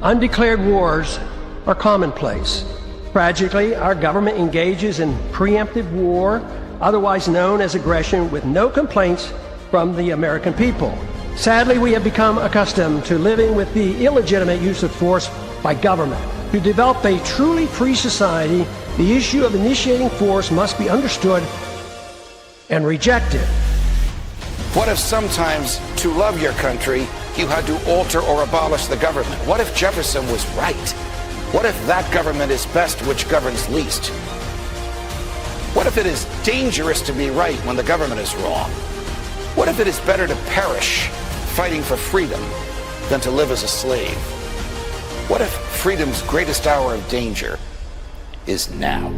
Undeclared wars are commonplace. Tragically, our government engages in preemptive war, otherwise known as aggression, with no complaints from the American people. Sadly, we have become accustomed to living with the illegitimate use of force by government. To develop a truly free society, the issue of initiating force must be understood and rejected. What if sometimes, to love your country, you had to alter or abolish the government? What if Jefferson was right? What if that government is best which governs least? What if it is dangerous to be right when the government is wrong? What if it is better to perish fighting for freedom than to live as a slave? What if freedom's greatest hour of danger is now?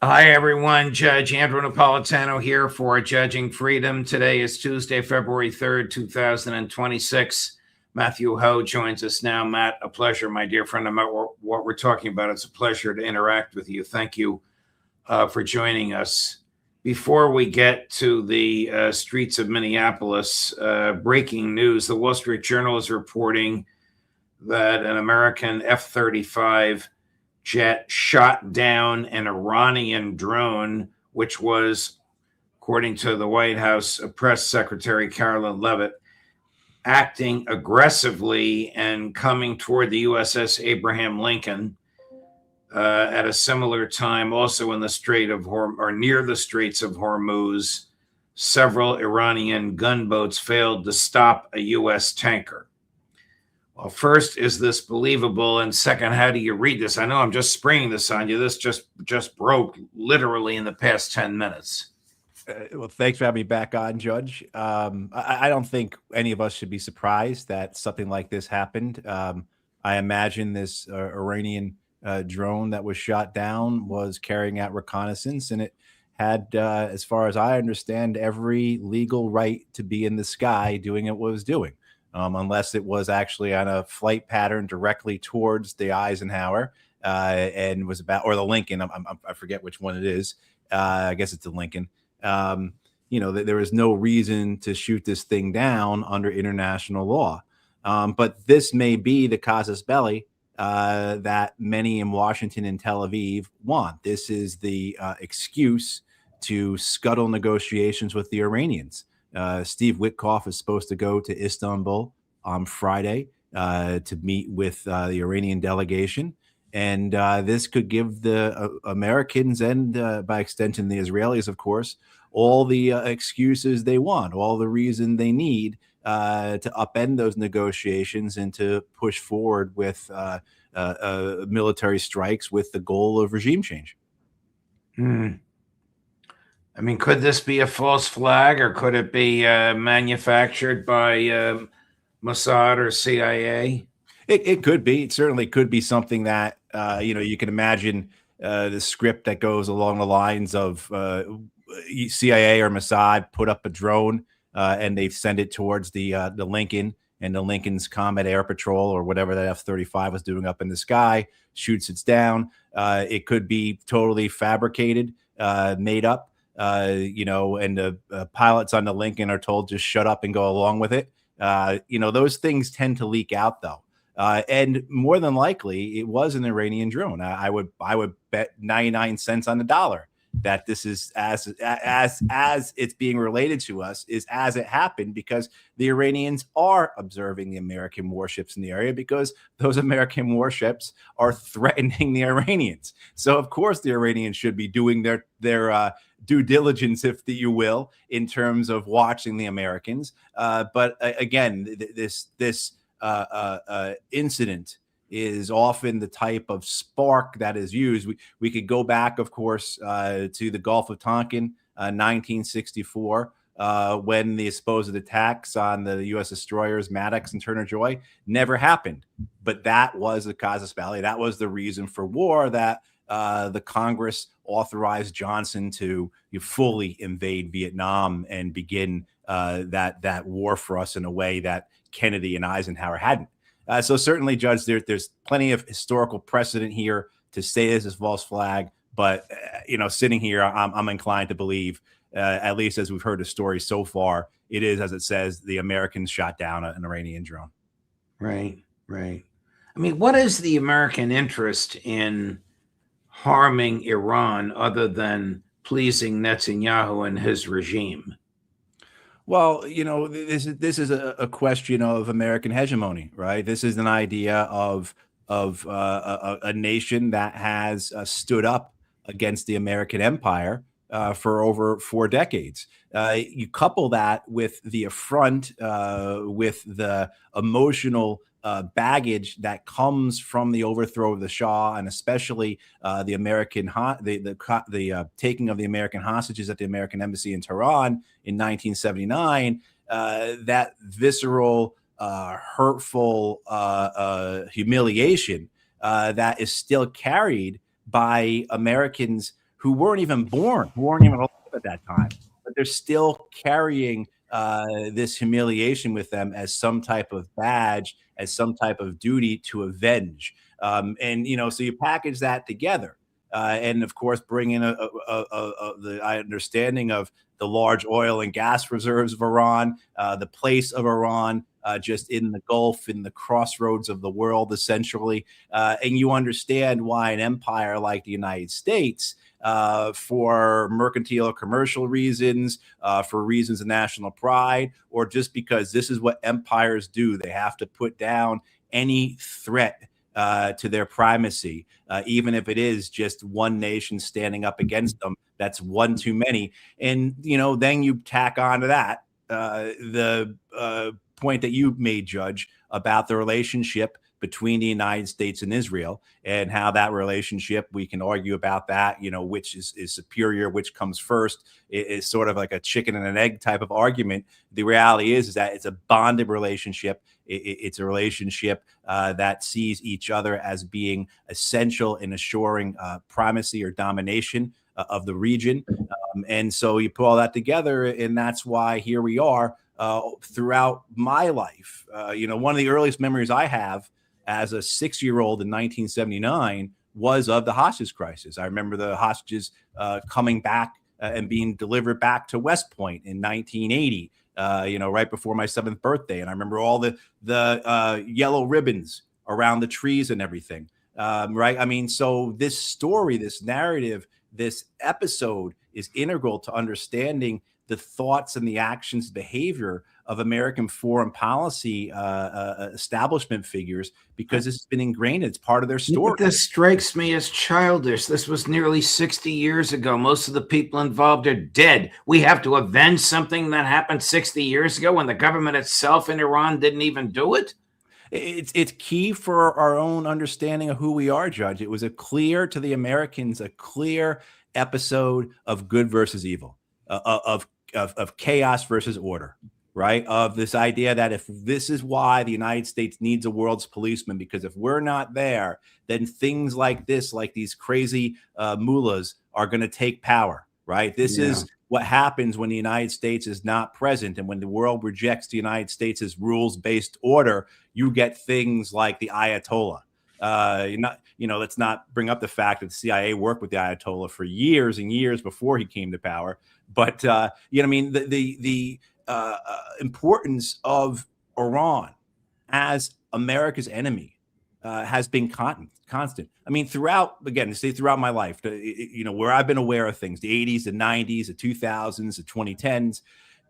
Hi, everyone. Judge Andrew Napolitano here for Judging Freedom. Today is Tuesday, February 3rd, 2026. Matthew Ho joins us now. Matt, a pleasure, my dear friend. No matter what we're talking about, it's a pleasure to interact with you. Thank you for joining us. Before we get to the streets of Minneapolis, breaking news, the Wall Street Journal is reporting that an American F-35 jet shot down an Iranian drone, which was, according to the White House Press Secretary Carolyn Leavitt, acting aggressively and coming toward the USS Abraham Lincoln at a similar time. Also in the Strait of or near the Straits of Hormuz, several Iranian gunboats failed to stop a U.S. tanker. Well, first, is this believable? And second, how do you read this? I know I'm just springing this on you. This just broke literally in the past 10 minutes. Well, thanks for having me back on, Judge. I don't think any of us should be surprised that something like this happened. I imagine this Iranian drone that was shot down was carrying out reconnaissance, and it had, as far as I understand, every legal right to be in the sky doing what it was doing. Unless it was actually on a flight pattern directly towards the Eisenhower and was about, or the Lincoln. I forget which one it is. I guess it's the Lincoln. There is no reason to shoot this thing down under international law. But this may be the casus belli that many in Washington and Tel Aviv want. This is the excuse to scuttle negotiations with the Iranians. Steve Witkoff is supposed to go to Istanbul on Friday to meet with the Iranian delegation. And this could give the Americans and, by extension, the Israelis, of course, all the excuses they want, all the reason they need to upend those negotiations and to push forward with military strikes with the goal of regime change. I mean, could this be a false flag, or could it be manufactured by Mossad or CIA? It could be. It certainly could be something that, you can imagine the script that goes along the lines of CIA or Mossad put up a drone and they send it towards the Lincoln, and the Lincoln's Combat Air Patrol or whatever that F-35 was doing up in the sky shoots it down. It could be totally fabricated, made up. And the pilots on the Lincoln are told just shut up and go along with it. Those things tend to leak out, though. And more than likely, it was an Iranian drone. I would bet 99 cents on the dollar that this is as it's being related to us is as it happened, because the Iranians are observing the American warships in the area, because those American warships are threatening the Iranians. So of course the Iranians should be doing their due diligence, if you will, in terms of watching the Americans. But again, this incident is often the type of spark that is used. We could go back, of course, to the Gulf of Tonkin, 1964, when the supposed attacks on the U.S. destroyers Maddox and Turner Joy never happened. But that was the casus belli. That was the reason for war, that the Congress authorized Johnson to fully invade Vietnam and begin that war for us in a way that Kennedy and Eisenhower hadn't. So certainly, Judge, there's plenty of historical precedent here to say this is false flag, But sitting here, I'm inclined to believe, at least as we've heard the story so far, it is, as it says, the Americans shot down an Iranian drone. Right, right. I mean, what is the American interest in harming Iran other than pleasing Netanyahu and his regime? Well, this is a question of American hegemony, right? This is an idea of a nation that has stood up against the American empire for over 4 decades. You couple that with the affront, with the emotional baggage that comes from the overthrow of the Shah, and especially the American the taking of the American hostages at the American embassy in Tehran in 1979. That visceral, hurtful humiliation that is still carried by Americans who weren't even born, who weren't even alive at that time, but they're still carrying this humiliation with them as some type of badge, as some type of duty to avenge. So you package that together, and of course bring in the understanding of the large oil and gas reserves of Iran, the place of Iran just in the Gulf, in the crossroads of the world, essentially. And you understand why an empire like the United States, for mercantile or commercial reasons, for reasons of national pride, or just because this is what empires do. They have to put down any threat to their primacy, even if it is just one nation standing up against them. That's one too many. And, then you tack on to that the point that you made, Judge, about the relationship between the United States and Israel, and how that relationship, we can argue about that, which is superior, which comes first. It's sort of like a chicken and an egg type of argument. The reality is that it's a bonded relationship. It's a relationship that sees each other as being essential in assuring primacy or domination of the region. And so you put all that together, and that's why here we are throughout my life. One of the earliest memories I have as a 6-year-old in 1979 was of the hostage crisis. I remember the hostages coming back and being delivered back to West Point in 1980, right before my 7th birthday. And I remember all the yellow ribbons around the trees and everything, right? I mean, so this story, this narrative, this episode is integral to understanding the thoughts and the actions, behavior of American foreign policy establishment figures, because it's been ingrained. It's part of their story. This strikes me as childish. This was nearly 60 years ago. Most of the people involved are dead. We have to avenge something that happened 60 years ago when the government itself in Iran didn't even do it. It's key for our own understanding of who we are, Judge. It was a clear to the Americans, a clear episode of good versus evil, of chaos versus order, right? Of this idea that if this is why the United States needs a world's policeman, because if we're not there, then things like this, like these crazy mullahs, are going to take power, right? This is what happens when the United States is not present, and when the world rejects the United States' rules-based order. You get things like the Ayatollah. Let's not bring up the fact that the CIA worked with the Ayatollah for years and years before he came to power. But the importance of Iran as America's enemy has been constant. I mean, throughout my life, where I've been aware of things, the 80s, the 90s, the 2000s, the 2010s,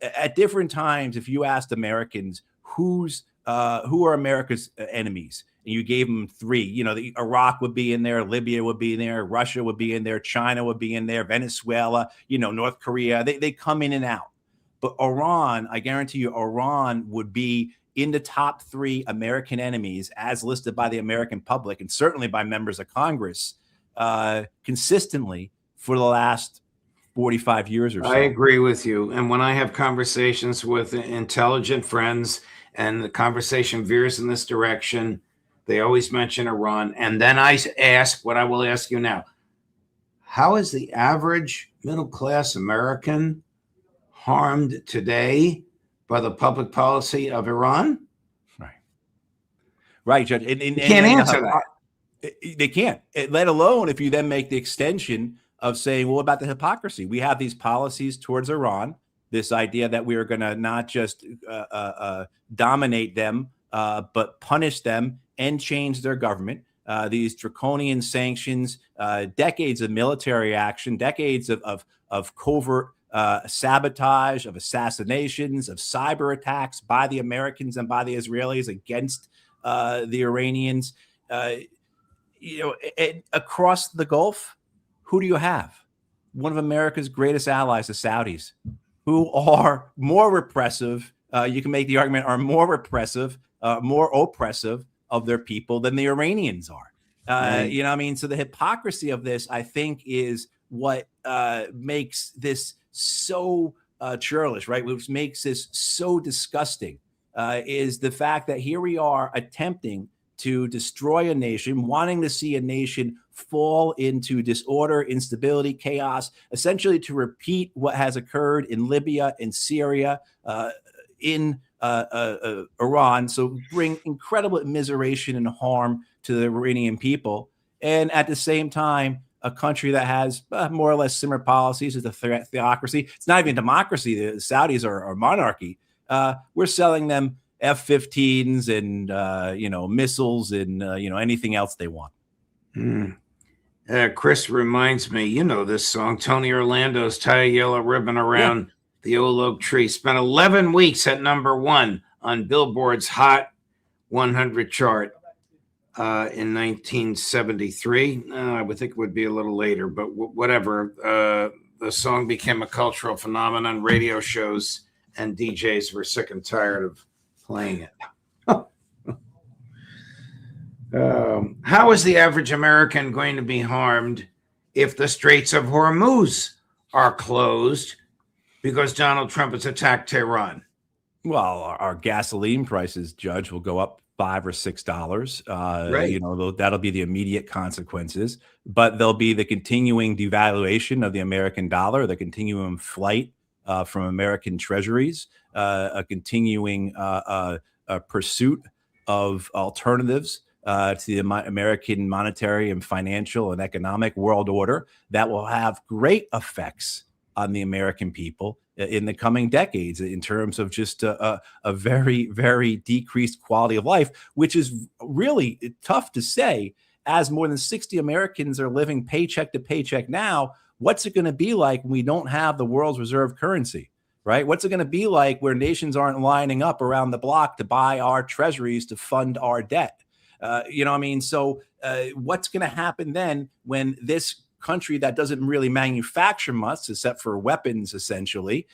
at different times, if you asked Americans who are America's enemies, and you gave them 3, Iraq would be in there, Libya would be in there, Russia would be in there, China would be in there, Venezuela, North Korea, they come in and out. But Iran, I guarantee you, Iran would be in the top 3 American enemies as listed by the American public, and certainly by members of Congress, consistently for the last 45 years or so. I agree with you. And when I have conversations with intelligent friends and the conversation veers in this direction, they always mention Iran. And then I ask what I will ask you now. How is the average middle-class American harmed today by the public policy of Iran? Right, Judge. You can't answer that. They can't, let alone if you then make the extension of saying, well, what about the hypocrisy? We have these policies towards Iran, this idea that we are going to not just dominate them, but punish them and change their government. These draconian sanctions, decades of military action, decades of covert sabotage, of assassinations, of cyber attacks by the Americans and by the Israelis against the Iranians. Across the Gulf, who do you have? One of America's greatest allies, the Saudis, who are more repressive. You can make the argument are more repressive, more oppressive of their people than the Iranians are. Right. You know what I mean? So the hypocrisy of this, I think, is what makes this so churlish, right? Which makes this so disgusting is the fact that here we are attempting to destroy a nation, wanting to see a nation fall into disorder, instability, chaos, essentially to repeat what has occurred in Libya, in Syria, in Iran. So bring incredible immiseration and harm to the Iranian people. And at the same time, a country that has more or less similar policies as a theocracy. It's not even a democracy. The Saudis are monarchy. We're selling them F-15s and missiles and anything else they want. Chris reminds me, this song, Tony Orlando's "Tie a Yellow Ribbon Around the Old Oak Tree." Spent 11 weeks at #1 on Billboard's Hot 100 chart in 1973. I would think it would be a little later, but whatever. The song became a cultural phenomenon. Radio shows and DJs were sick and tired of playing it. How is the average American going to be harmed if the Straits of Hormuz are closed because Donald Trump has attacked Tehran? Well, our gasoline prices, Judge, will go up $5 or $6. Right. That'll be the immediate consequences. But there'll be the continuing devaluation of the American dollar, the continuing flight from American treasuries, a continuing pursuit of alternatives to the American monetary and financial and economic world order that will have great effects on the American people in the coming decades in terms of just a very, very decreased quality of life, which is really tough to say as more than 60 Americans are living paycheck to paycheck now. What's it going to be like when we don't have the world's reserve currency, right? What's it going to be like where nations aren't lining up around the block to buy our treasuries to fund our debt? So what's going to happen then when this country that doesn't really manufacture much except for weapons, essentially,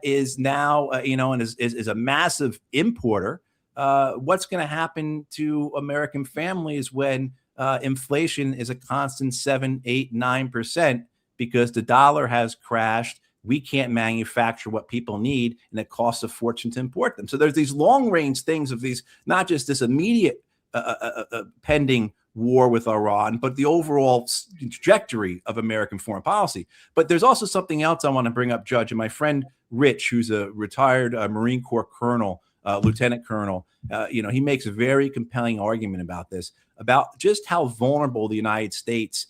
is now, and is a massive importer? What's going to happen to American families when inflation is a constant 7, 8, 9% because the dollar has crashed? We can't manufacture what people need, and it costs a fortune to import them. So there's these long range things of these, not just this immediate pending war with Iran, but the overall trajectory of American foreign policy. But there's also something else I want to bring up, Judge. And my friend Rich, who's a retired Marine Corps colonel, lieutenant colonel, he makes a very compelling argument about this, about just how vulnerable the United States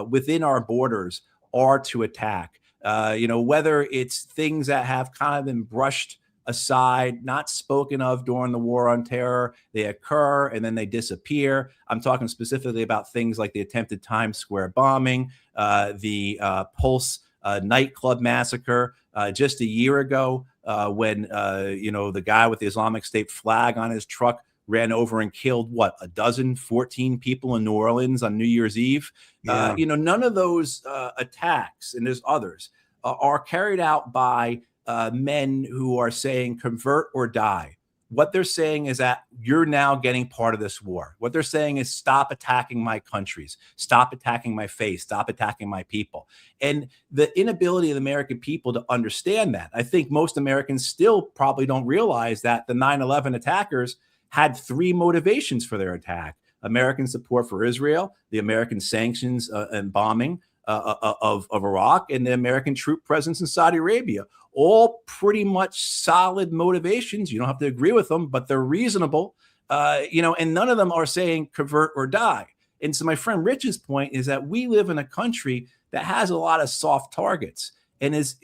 within our borders are to attack. Whether it's things that have kind of been brushed aside, not spoken of during the war on terror, they occur and then they disappear. I'm talking specifically about things like the attempted Times Square bombing, the Pulse nightclub massacre just a year ago, when the guy with the Islamic State flag on his truck ran over and killed 14 people in New Orleans on New Year's Eve. Yeah. None of those attacks, and there's others, are carried out by men who are saying convert or die. What they're saying is that you're now getting part of this war. What they're saying is stop attacking my countries, stop attacking my faith, stop attacking my people. And the inability of the American people to understand that, I think most Americans still probably don't realize that the 9/11 attackers had 3 motivations for their attack: American support for Israel, the American sanctions and bombing of Iraq, and the American troop presence in Saudi Arabia. All pretty much solid motivations. You don't have to agree with them, but they're reasonable, and none of them are saying convert or die. And so my friend Rich's point is that we live in a country that has a lot of soft targets. And is,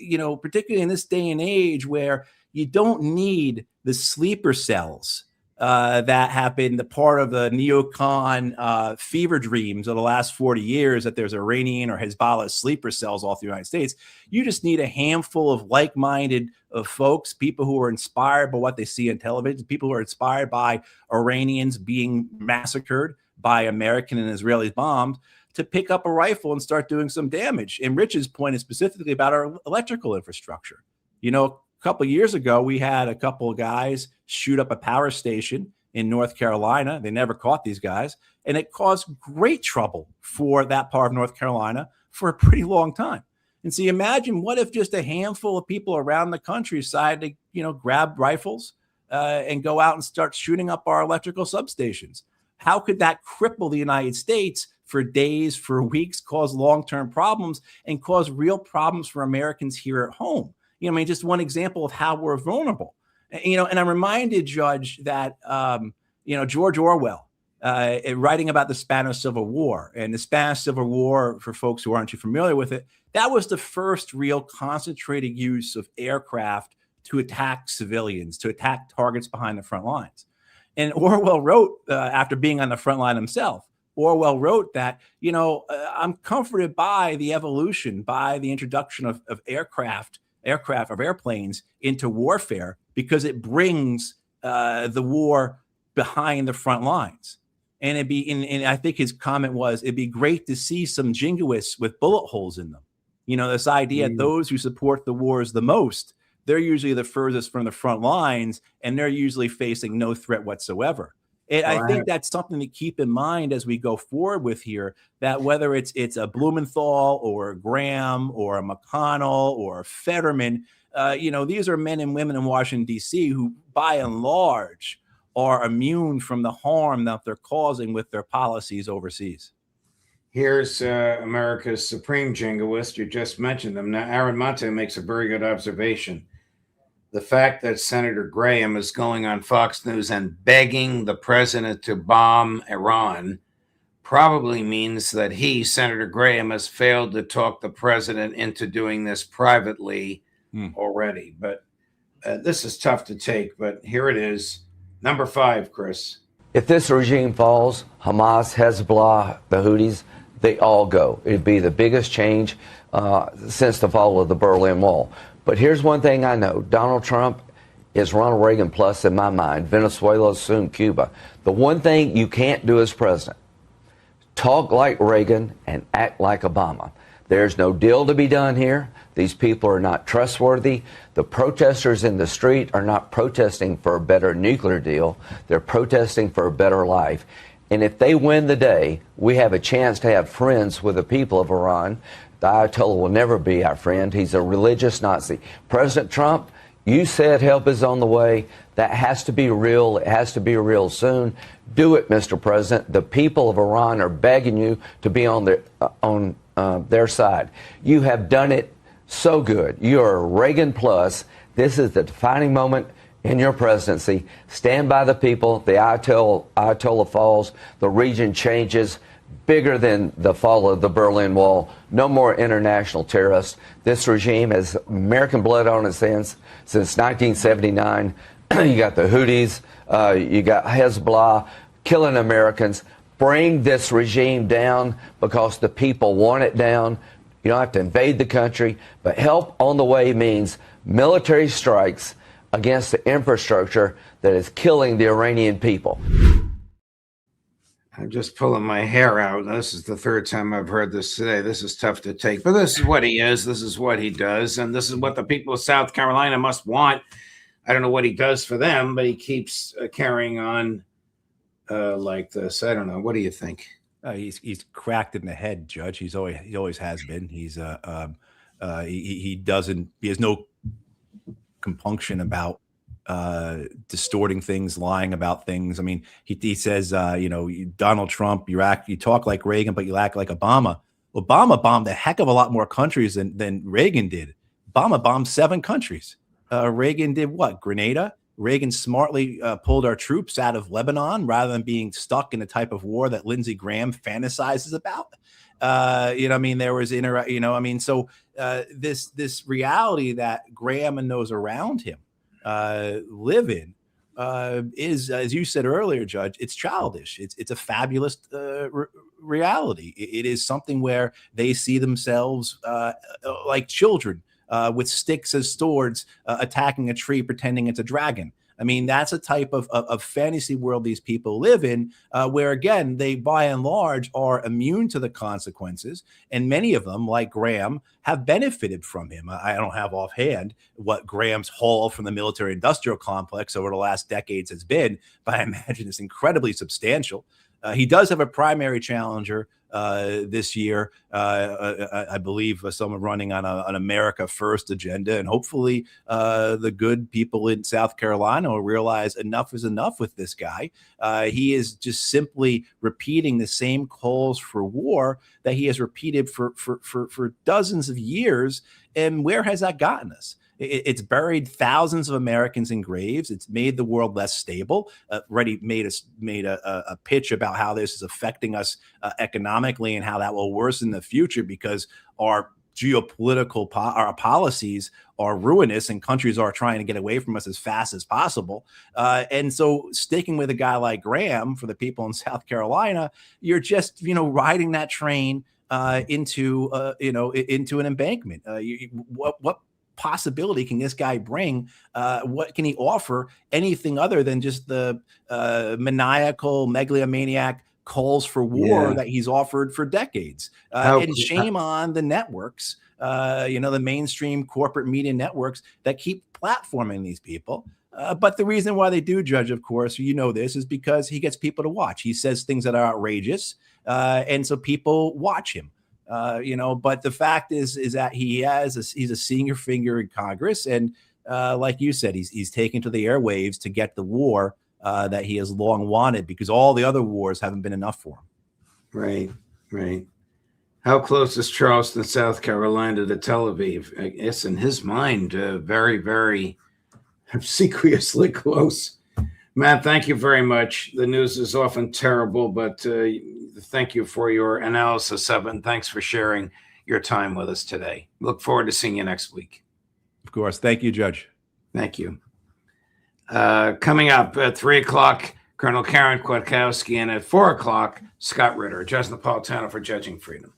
particularly in this day and age where you don't need the sleeper cells that have been the part of the neocon fever dreams of the last 40 years, that there's Iranian or Hezbollah sleeper cells all through the United States. You just need a handful of like-minded folks, people who are inspired by what they see on television, people who are inspired by Iranians being massacred by American and Israeli bombs, to pick up a rifle and start doing some damage. And Rich's point is specifically about our electrical infrastructure. A couple of years ago, we had a couple of guys shoot up a power station in North Carolina. They never caught these guys, and it caused great trouble for that part of North Carolina for a pretty long time. And so you imagine, what if just a handful of people around the country decided to, grab rifles and go out and start shooting up our electrical substations? How could that cripple the United States for days, for weeks, cause long-term problems, and cause real problems for Americans here at home? Just one example of how we're vulnerable. And I'm reminded, Judge, that, George Orwell, writing about the Spanish Civil War, and the Spanish Civil War, for folks who aren't too familiar with it, that was the first real concentrated use of aircraft to attack civilians, to attack targets behind the front lines. And Orwell wrote, after being on the front line himself, Orwell wrote that, I'm comforted by the evolution, by the introduction of airplanes into warfare, because it brings the war behind the front lines. And and I think his comment was, it'd be great to see some jingoists with bullet holes in them. This idea that those who support the wars the most, they're usually the furthest from the front lines, and they're usually facing no threat whatsoever. And I think that's something to keep in mind as we go forward with here, that whether it's a Blumenthal or a Graham or a McConnell or a Fetterman, these are men and women in Washington, D.C. who, by and large, are immune from the harm that they're causing with their policies overseas. Here's America's supreme jingoist. You just mentioned them. Now, Aaron Monte makes a very good observation. The fact that Senator Graham is going on Fox News and begging the president to bomb Iran probably means that he, Senator Graham, has failed to talk the president into doing this privately already. But this is tough to take, but here it is. Number 5, Chris. If this regime falls, Hamas, Hezbollah, the Houthis, they all go. It'd be the biggest change since the fall of the Berlin Wall. But here's one thing I know. Donald Trump is Ronald Reagan plus in my mind. Venezuela, soon Cuba. The one thing you can't do as president, talk like Reagan and act like Obama. There's no deal to be done here. These people are not trustworthy. The protesters in the street are not protesting for a better nuclear deal. They're protesting for a better life. And if they win the day, we have a chance to have friends with the people of Iran. The Ayatollah will never be our friend. He's a religious Nazi. President Trump, you said help is on the way. That has to be real. It has to be real soon. Do it, Mr. President. The people of Iran are begging you to be on their side. You have done it so good. You're Reagan plus. This is the defining moment in your presidency. Stand by the people. The Ayatollah falls. The region changes. Bigger than the fall of the Berlin Wall. No more international terrorists. This regime has American blood on its hands since 1979. You got the Houthis, you got Hezbollah killing Americans. Bring this regime down because the people want it down. You don't have to invade the country, but help on the way means military strikes against the infrastructure that is killing the Iranian people. I'm just pulling my hair out. This is the third time I've heard this today. This is tough to take, but this is what he is. This is what he does. And this is what the people of South Carolina must want. I don't know what he does for them, but he keeps carrying on like this. I don't know. What do you think? He's cracked in the head, Judge. He always has been. He has no compunction about distorting things, lying about things. I mean, he says, Donald Trump, you talk like Reagan, but you act like Obama. Obama bombed a heck of a lot more countries than Reagan did. Obama bombed 7 countries. Reagan did what? Grenada. Reagan smartly pulled our troops out of Lebanon rather than being stuck in the type of war that Lindsey Graham fantasizes about. I mean, there was so this reality that Graham and those around him live in is, as you said earlier, Judge, it's childish. It's a fabulous reality. It is something where they see themselves like children with sticks as swords attacking a tree, pretending it's a dragon. I mean, that's a type of fantasy world these people live in, where, again, they, by and large, are immune to the consequences. And many of them, like Graham, have benefited from him. I don't have offhand what Graham's haul from the military-industrial complex over the last decades has been, but I imagine it's incredibly substantial. He does have a primary challenger this year. I believe someone running on an America First agenda, and hopefully the good people in South Carolina will realize enough is enough with this guy. He is just simply repeating the same calls for war that he has repeated for dozens of years. And where has that gotten us? It's buried thousands of Americans in graves. It's made the world less stable. Already made a pitch about how this is affecting us economically and how that will worsen in the future because our geopolitical our policies are ruinous and countries are trying to get away from us as fast as possible. And so sticking with a guy like Graham, for the people in South Carolina, you're just, riding that train into an embankment. What possibility can this guy bring? What can he offer? Anything other than just the maniacal megalomaniac calls for war that he's offered for decades? And shame on the networks, the mainstream corporate media networks that keep platforming these people. But the reason why they do, Judge, of course, this, is because he gets people to watch. He says things that are outrageous, and so people watch him. But the fact is that he's a senior figure in Congress, and like you said, he's taken to the airwaves to get the war that he has long wanted, because all the other wars haven't been enough for him. Right. How close is Charleston, South Carolina to Tel Aviv? I guess in his mind, very, very obsequiously close. Matt, thank you very much. The news is often terrible, but thank you for your analysis of it, and thanks for sharing your time with us today. Look forward to seeing you next week. Of course. Thank you, Judge. Thank you. Coming up at 3 o'clock, Colonel Karen Kwiatkowski, and at 4 o'clock, Scott Ritter, Judge Napolitano for Judging Freedom.